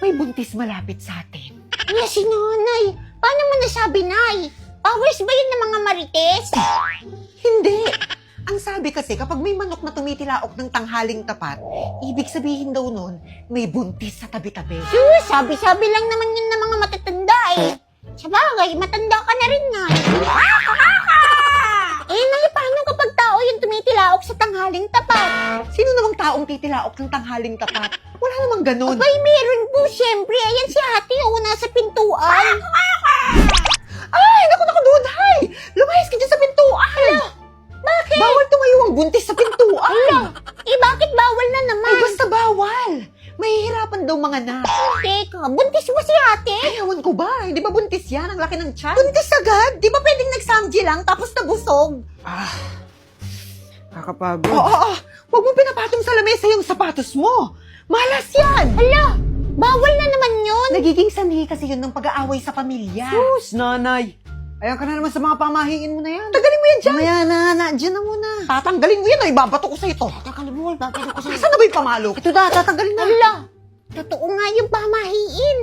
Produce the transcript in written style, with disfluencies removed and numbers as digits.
may buntis malapit sa atin. Ay, si nanay. Paano mo nasabi, nay? Powers ba yun ng mga marites? Hindi. Ang sabi kasi, kapag may manok na tumitilaok ng tanghaling tapat, ibig sabihin daw nun, may buntis sa tabi-tabi. Sus, sabi-sabi lang naman yun ng mga matatanda eh. Sabagay, matanda ka na rin, nay. Nay, paano kapag tao yung tumitilaok sa tanghaling tapat? Sino namang taong titilaok ng tanghaling tapat? Wala namang ganun. Abay, meron po, syempre. Ayan si ate, nasa pintuan. Ay, naku, Duday! Lumayas ka dyan sa pintuan! Bakit? Bawal tumayo ang buntis sa pintuan! Bakit bawal na naman? Ay, basta bawal! Mahihirapan daw mga anak. Teka, buntis ba si ate? Ay, ewan ko ba? Hindi ba buntis yan? Ang laki ng tiyan. Buntis agad? Di ba pwedeng nagsamji lang tapos nabusog? Kakapagod. Oo. Huwag mo pinapatong sa lamesa yung sapatos mo. Malas yan! Hala, bawal na naman yun. Nagiging sanhi kasi yun ng pag-aaway sa pamilya. Sus, nanay. Ayan ka na naman sa mga pamahiin mo na yan. Tagalin mo yan dyan. Mamaya na, dyan na muna. Tatanggalin mo yan o ibabato ko sa ito. Kakalimutan, bakit ako sa... Saan na ba yung pamalo? Ito tatanggalin na. Hala, totoo nga yung pamahiin.